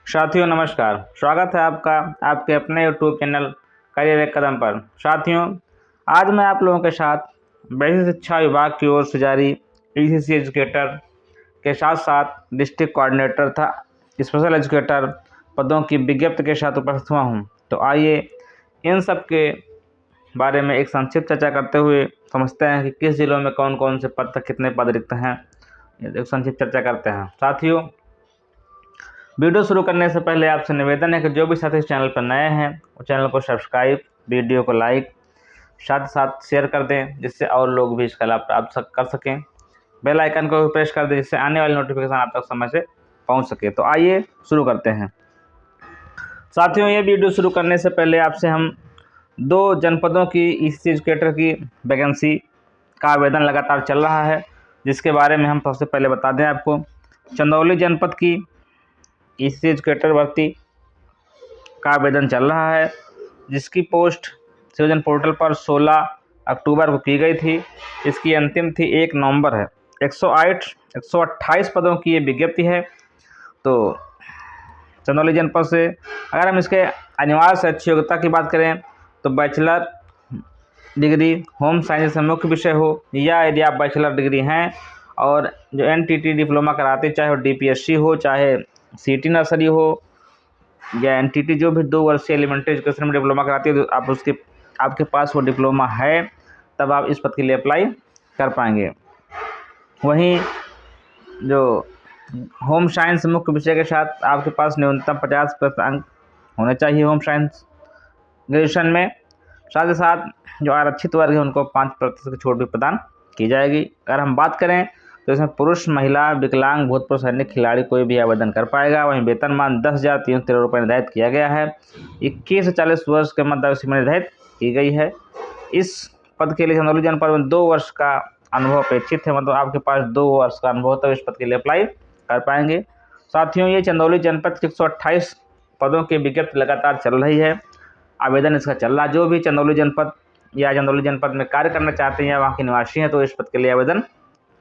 साथियों नमस्कार, स्वागत है आपका आपके अपने यूट्यूब चैनल करियर एक कदम पर। साथियों, आज मैं आप लोगों के साथ बेसिक शिक्षा विभाग की ओर से जारी ईसीसी एजुकेटर के साथ साथ डिस्ट्रिक्ट कोऑर्डिनेटर था स्पेशल एजुकेटर पदों की विज्ञप्ति के साथ उपस्थित हुआ हूँ। तो आइए इन सब के बारे में एक संक्षिप्त चर्चा करते हुए समझते हैं कि किस जिलों में कौन कौन से पद तक कितने पद रिक्त हैं। एक संक्षिप्त चर्चा करते हैं। साथियों, वीडियो शुरू करने से पहले आपसे निवेदन है कि जो भी साथी इस चैनल पर नए हैं वो चैनल को सब्सक्राइब, वीडियो को लाइक, साथ साथ शेयर कर दें जिससे और लोग भी इसका लाभ प्राप्त कर सकें। बेल आइकन को भी प्रेस कर दें जिससे आने वाली नोटिफिकेशन आप तक समय से पहुंच सके। तो आइए शुरू करते हैं। साथियों, ये वीडियो शुरू करने से पहले आपसे हम 2 जनपदों की ईसीसी एजुकेटर की वैकेंसी का आवेदन लगातार चल रहा है, जिसके बारे में हम सबसे पहले बता दें आपको। चंदौली जनपद की ईसीसी एजुकेटर भर्ती का आवेदन चल रहा है, जिसकी पोस्ट सिटीजन पोर्टल पर 16 अक्टूबर को की गई थी। इसकी अंतिम थी 1 नवंबर है। 128 पदों की ये विज्ञप्ति है। तो चंदौली जनपद से अगर हम इसके अनिवार्य शैक्षिक योग्यता की बात करें तो बैचलर डिग्री होम साइंस से मुख्य विषय हो, या यदि आप बैचलर डिग्री हैं और जो एनटीटी डिप्लोमा कराते, चाहे वो डीपीएससी हो, चाहे सिटी नर्सरी हो, या एनटीटी जो भी 2 वर्षीय एलिमेंट्री एजुकेशन में डिप्लोमा कराती है, तो आप आपके पास वो डिप्लोमा है, तब आप इस पद के लिए अप्लाई कर पाएंगे। वहीं जो होम साइंस मुख्य विषय के साथ आपके पास न्यूनतम 50% अंक होने चाहिए होम साइंस ग्रेजुएशन में। साथ ही साथ जो आरक्षित वर्ग है उनको 5% की छूट भी प्रदान की जाएगी। अगर हम बात करें तो इसमें पुरुष, महिला, विकलांग, भूतपूर्व सैनिक खिलाड़ी कोई भी आवेदन कर पाएगा। वहीं वेतनमान 10,313 रुपये निर्धारित किया गया है। 21 से 40 वर्ष के मध्य आयु सीमा निर्धारित की गई है। इस पद के लिए चंदौली जनपद में 2 वर्ष का अनुभव अपेक्षित है, मतलब आपके पास 2 वर्ष का अनुभव तो इस पद के लिए अप्लाई कर पाएंगे। साथियों, ये चंदौली जनपद की 128 पदों की विज्ञप्ति लगातार चल रही है। आवेदन इसका चल रहा। जो भी चंदौली जनपद या चंदौली जनपद में कार्य करना चाहते हैं या वहाँ के निवासी हैं तो इस पद के लिए आवेदन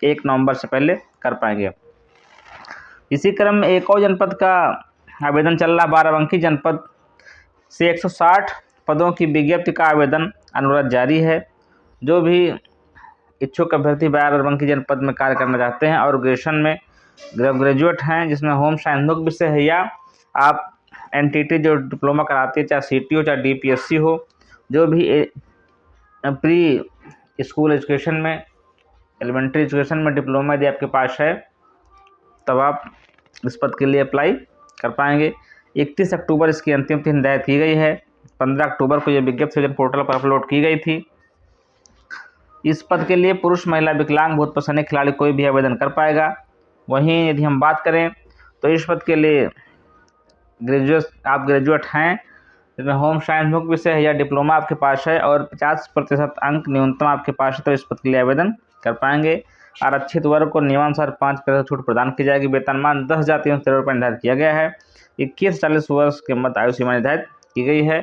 1 नवंबर से पहले कर पाएंगे। इसी क्रम में एक और जनपद का आवेदन चल रहा। बाराबंकी जनपद से 160 पदों की विज्ञप्ति का आवेदन अनुरोध जारी है। जो भी इच्छुक अभ्यर्थी बाराबंकी जनपद में कार्य करना चाहते हैं और ग्रेजुएशन में ग्रेजुएट हैं, जिसमें होम साइंस मुख्य विषय है, या आप एनटीटी जो डिप्लोमा कराती है, चाहे सीटी हो चाहे डीपीएससी हो, जो भी प्री स्कूल एजुकेशन में, एलिमेंट्री एजुकेशन में डिप्लोमा यदि आपके पास है, तब आप इस पद के लिए अप्लाई कर पाएंगे। 31 अक्टूबर इसकी अंतिम तिथि निर्धारित की गई है। 15 अक्टूबर को यह विज्ञप्ति सिटीजन पोर्टल पर अपलोड की गई थी। इस पद के लिए पुरुष, महिला, विकलांग, भूतपूर्व सैनिक खिलाड़ी कोई भी आवेदन कर पाएगा। वहीं यदि हम बात करें तो इस पद के लिए ग्रेजुएट हैं, जिसमें होम साइंस मुख्य विषय है या डिप्लोमा आपके पास है और 50% अंक न्यूनतम आपके पास है, तो इस पद के लिए आवेदन कर पाएंगे। आरक्षित वर्ग को नियमानुसार 5% छूट प्रदान की जाएगी। वेतनमान 10,313 रुपये निर्धारित किया गया है। 21 से 40 वर्ष के मध्य आयु सीमा निर्धारित की गई है।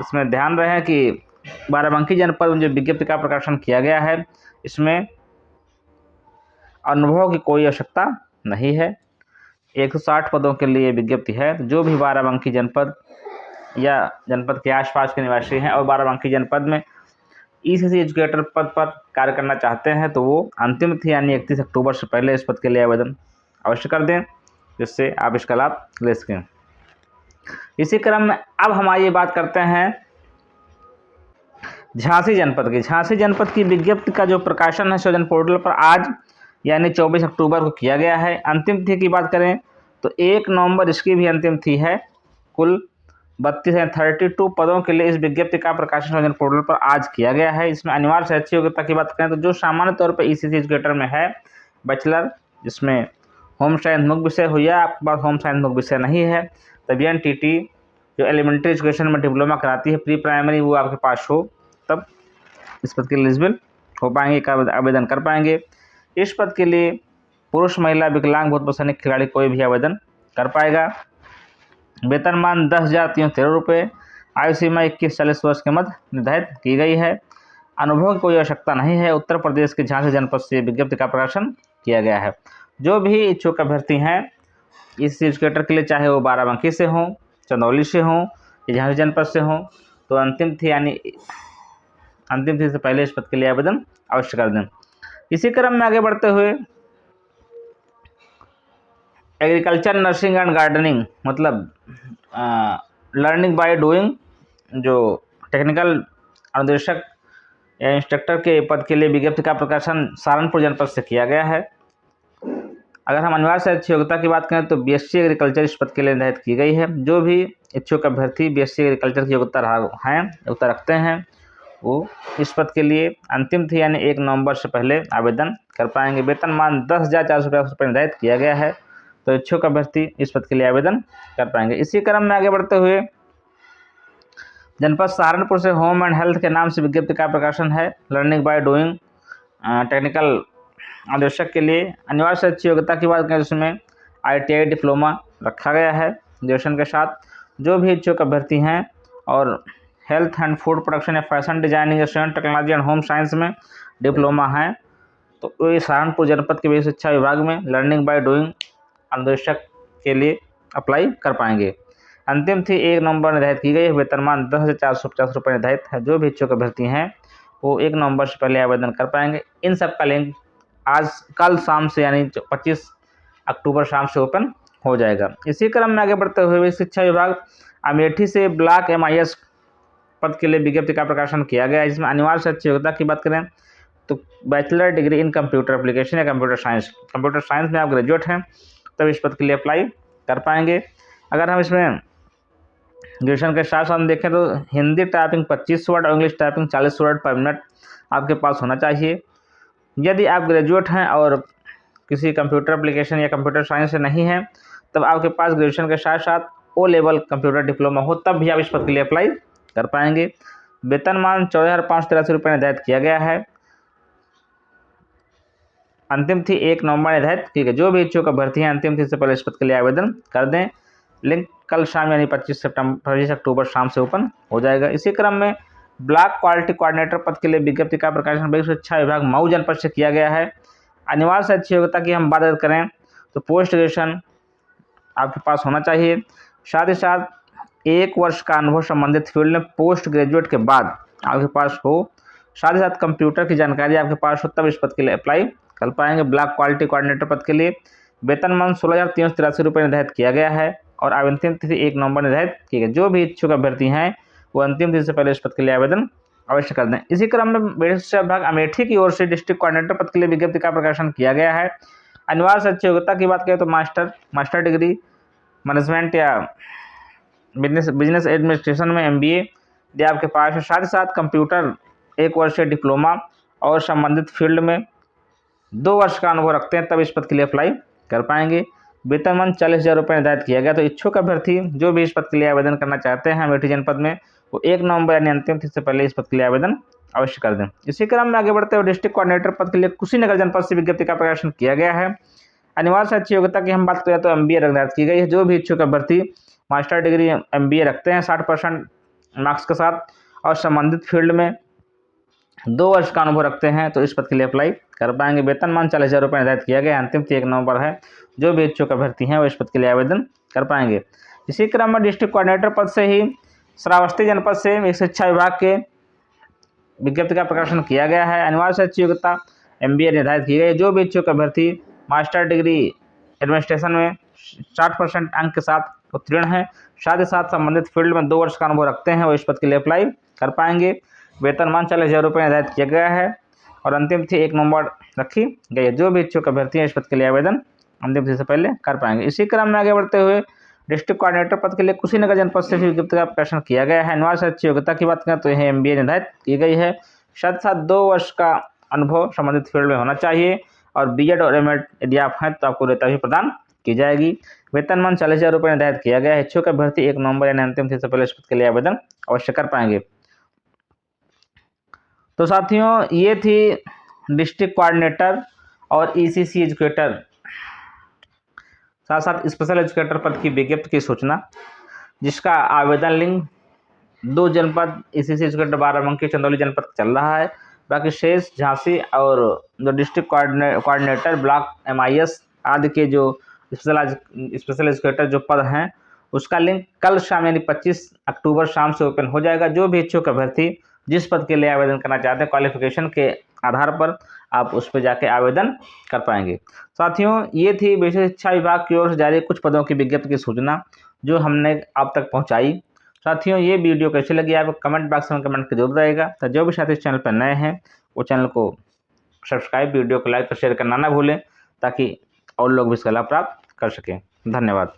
इसमें ध्यान रहे कि बाराबंकी जनपद में जो विज्ञप्ति का प्रकाशन किया गया है, इसमें अनुभव की कोई आवश्यकता नहीं है। 160 पदों के लिए विज्ञप्ति है। जो भी बाराबंकी जनपद या जनपद के आसपास के निवासी हैं और बाराबंकी जनपद में ईसीसी एजुकेटर पद पर कार्य करना चाहते हैं तो वो अंतिम तिथि यानी 31 अक्टूबर से पहले इस पद के लिए आवेदन अवश्य कर दें, जिससे आप इसका लाभ ले सकें। इसी क्रम में अब हम आइए बात करते हैं झांसी जनपद की। झांसी जनपद की विज्ञप्ति का जो प्रकाशन है सिटीजन पोर्टल पर आज यानी 24 अक्टूबर को किया गया है। अंतिम तिथि की बात करें तो 1 नवंबर इसकी भी अंतिम तिथि है। कुल 32 पदों के लिए इस विज्ञप्ति का प्रकाशन सिटीजन पोर्टल पर आज किया गया है। इसमें अनिवार्य शैक्षिक योग्यता की बात करें तो जो सामान्य तौर पर ईसीसी एजुकेटर में है बैचलर, जिसमें होम साइंस मुख्य विषय हो, या आपके पास होम साइंस मुख्य विषय नहीं है तब एनटीटी जो एलिमेंट्री एजुकेशन में डिप्लोमा कराती है प्री प्राइमरी, वो आपके पास हो, तब इस पद के लिए एलिजिबल हो पाएंगे, आवेदन कर पाएंगे। इस पद के लिए पुरुष, महिला, विकलांग, भूतपूर्व सैनिक खिलाड़ी कोई भी आवेदन कर पाएगा। वेतनमान 10,313 रुपये। आयु सीमा 21 से 40 वर्ष के मध्य निर्धारित की गई है। अनुभव की कोई आवश्यकता नहीं है। उत्तर प्रदेश के झांसी जनपद से विज्ञप्ति का प्रकाशन किया गया है। जो भी इच्छुक अभ्यर्थी हैं इस एजुकेटर के लिए, चाहे वो बाराबंकी से हों, चंदौली से हों या झांसी जनपद से हों, तो अंतिम तिथि से पहले इस पद के लिए आवेदन अवश्य कर दें। इसी क्रम में आगे बढ़ते हुए एग्रीकल्चर, नर्सिंग एंड गार्डनिंग, मतलब लर्निंग बाय डूइंग, जो टेक्निकल अनुदेशक या इंस्ट्रक्टर के पद के लिए विज्ञप्ति का प्रकाशन सहारनपुर जनपद से किया गया है। अगर हम अनिवार्य शैक्षिक योग्यता की बात करें तो बीएससी एग्रीकल्चर इस पद के लिए निर्धारित की गई है। जो भी इच्छुक अभ्यर्थी बीएससी एग्रीकल्चर की योग्यता रखते हैं वो इस पद के लिए अंतिम तिथि यानी 1 नवंबर से पहले आवेदन कर पाएंगे। वेतनमान 10,450 रुपये निर्धारित किया गया है, तो इच्छुक अभ्यर्थी इस पद के लिए आवेदन कर पाएंगे। इसी क्रम में आगे बढ़ते हुए जनपद सहारनपुर से होम एंड हेल्थ के नाम से विज्ञप्ति का प्रकाशन है। लर्निंग बाय डूइंग टेक्निकल अनुदेशक के लिए अनिवार्य शैक्षिक योग्यता की बात करें जिसमें ITI डिप्लोमा रखा गया है ग्रेजुएशन के साथ। जो भी इच्छुक अभ्यर्थी हैं और हेल्थ एंड फूड प्रोडक्शन या fashion designing, restaurant technology and home science में डिप्लोमा है, तो ये सहारनपुर जनपद के विशेष शिक्षा विभाग में लर्निंग बाय डूइंग अनुदेशक के लिए अप्लाई कर पाएंगे। अंतिम तिथि 1 नवंबर निर्धारित की गई है। वेतनमान 10,450 रुपये निर्धारित है। जो भी इच्छुक अभ्यर्थी हैं वो 1 नवंबर से पहले आवेदन कर पाएंगे। इन सब का लिंक कल शाम से यानी 25 अक्टूबर शाम से ओपन हो जाएगा। इसी क्रम में आगे बढ़ते हुए शिक्षा विभाग अमेठी से ब्लॉक MIS पद के लिए विज्ञप्ति का प्रकाशन किया गया है, जिसमें अनिवार्य शैक्षिक योग्यता की बात करें तो bachelor degree in computer application या कंप्यूटर साइंस में आप ग्रेजुएट हैं तब इस पद के लिए अप्लाई कर पाएंगे। अगर हम इसमें ग्रेजुएशन के साथ साथ देखें तो हिंदी टाइपिंग 25 वर्ड और इंग्लिश टाइपिंग 40 वर्ड पर मिनट आपके पास होना चाहिए। यदि आप ग्रेजुएट हैं और किसी कंप्यूटर एप्लीकेशन या कंप्यूटर साइंस से नहीं हैं, तब आपके पास ग्रेजुएशन के साथ साथ O लेवल कंप्यूटर डिप्लोमा हो, तब भी आप इस पद के लिए अप्लाई कर पाएंगे। वेतनमान 14,583 रुपये निर्धारित किया गया है। अंतिम तिथि 1 नवंबर निर्धारित की गई। जो भी इच्छुक अभ्यर्थी हैं अंतिम तिथि से पहले इस पद के लिए आवेदन कर दें। लिंक कल शाम यानी 25 अक्टूबर शाम से ओपन हो जाएगा। इसी क्रम में ब्लॉक क्वालिटी कोऑर्डिनेटर पद के लिए विज्ञप्ति का प्रकाशन बेगूसराय शिक्षा विभाग मऊ जनपद से किया गया है। अनिवार्य शैक्षिक योग्यता की हम बात करें तो पोस्ट ग्रेजुएशन आपके पास होना चाहिए, साथ ही साथ 1 वर्ष का अनुभव संबंधित फील्ड में पोस्ट ग्रेजुएट के बाद आपके पास हो, साथ ही साथ कंप्यूटर की जानकारी आपके पास हो, तब इस पद के लिए अप्लाई कर पाएंगे। ब्लॉक क्वालिटी कोऑर्डिनेटर पद के लिए वेतनमान 16,383 रुपये निर्धारित किया गया है और अंतिम तिथि 1 नवंबर निर्धारित की गई। जो भी इच्छुक अभ्यर्थी हैं वो अंतिम तिथि से पहले इस पद के लिए आवेदन अवश्य कर दें। इसी क्रम में बेसिक शिक्षा विभाग अमेठी की ओर से डिस्ट्रिक्ट कोऑर्डिनेटर पद के लिए विज्ञप्ति का प्रकाशन किया गया है। अनिवार्य शैक्षिक योग्यता की बात करें तो मास्टर डिग्री मैनेजमेंट या बिजनेस एडमिनिस्ट्रेशन में MBA यदि आपके पास है, साथ ही साथ कंप्यूटर 1 वर्षीय डिप्लोमा और संबंधित फील्ड में 2 वर्ष का अनुभव रखते हैं, तब इस पद के लिए अप्लाई कर पाएंगे। वेतनमान 40,000 रुपये निर्धारित किया गया। तो इच्छुक अभ्यर्थी जो भी इस पद के लिए आवेदन करना चाहते हैं अमेठी जनपद में, वो 1 नवंबर यानी अंतिम तिथि से पहले इस पद के लिए आवेदन अवश्य कर दें। इसी क्रम में आगे बढ़ते हुए डिस्ट्रिक्ट कोऑर्डिनेटर पद के लिए कुशीनगर जनपद से विज्ञप्ति का प्रकाशन किया गया है। अनिवार्य शैक्षिक योग्यता की हम बात करें तो MBA निर्धारित की गई है। जो भी इच्छुक अभ्यर्थी मास्टर डिग्री MBA रखते हैं 60% मार्क्स के साथ और संबंधित फील्ड में 2 वर्ष का अनुभव रखते हैं, तो इस पद के लिए अप्लाई कर पाएंगे। वेतनमान 40,000 रुपये निर्धारित किया गया। अंतिम तिथि 1 नवंबर है। जो भी इच्छुक अभ्यर्थी हैं वो इस पद के लिए आवेदन कर पाएंगे। इसी क्रम में डिस्ट्रिक्ट कोऑर्डिनेटर पद से ही श्रावस्ती जनपद से शिक्षा विभाग के विज्ञप्ति का प्रकाशन किया गया है। अनिवार्य शैक्षिक योग्यता MBA निर्धारित की गई। जो भी इच्छुक अभ्यर्थी मास्टर डिग्री एडमिनिस्ट्रेशन में 60% अंक के साथ उत्तीर्ण हैं, साथ ही साथ संबंधित फील्ड में 2 वर्ष का अनुभव रखते हैं, वो इस पद के लिए अप्लाई कर पाएंगे। वेतनमान 40,000 रुपये निर्धारित किया गया है और अंतिम तिथि 1 नवंबर रखी गई है। जो भी इच्छुक अभ्यर्थी हैं इस पद के लिए आवेदन अंतिम तिथि से पहले कर पाएंगे। इसी क्रम में आगे बढ़ते हुए डिस्ट्रिक्ट कोऑर्डिनेटर पद के लिए कुशीनगर जनपद से भी विज्ञप्ति का प्रकाशन किया गया है। अनिवार्य शैक्षिक योग्यता की बात करें तो यह MBA निर्धारित की गई है। साथ ही साथ 2 वर्ष का अनुभव संबंधित फील्ड में होना चाहिए और B.Ed और M.Ed यदि आप हैं तो आपको रेता भी प्रदान की जाएगी। वेतनमान 40,000 रुपये निर्धारित किया गया है। इच्छुक अभ्यर्थी 1 नवंबर यानी अंतिम तिथि से पहले इस पद के लिए आवेदन अवश्य कर पाएंगे। तो साथियों ये थी डिस्ट्रिक्ट कोऑर्डिनेटर और ECC एजुकेटर साथ साथ स्पेशल एजुकेटर पद की विज्ञप्ति की सूचना, जिसका आवेदन लिंक 2 जनपद ECC एजुकेटर बाराबंकी चंदौली जनपद चल रहा है। बाकी शेष झांसी और जो डिस्ट्रिक्ट कोऑर्डिनेटर ब्लॉक MIS आदि के जो स्पेशल एजुकेटर जो पद हैं उसका लिंक कल शाम यानी 25 अक्टूबर शाम से ओपन हो जाएगा। जो भी इच्छुक अभ्यर्थी जिस पद के लिए आवेदन करना चाहते हैं क्वालिफिकेशन के आधार पर आप उस पर जाके आवेदन कर पाएंगे। साथियों, ये थी विशेष शिक्षा विभाग की ओर से जारी कुछ पदों की विज्ञप्ति की सूचना जो हमने आप तक पहुंचाई। साथियों, ये वीडियो कैसी लगी आपको कमेंट बॉक्स में कमेंट जरूर रहेगा। तो जो भी साथी इस चैनल पर नए हैं वो चैनल को सब्सक्राइब, वीडियो को लाइक और शेयर करना ना भूलें ताकि और लोग भी इसका लाभ प्राप्त कर सकें। धन्यवाद।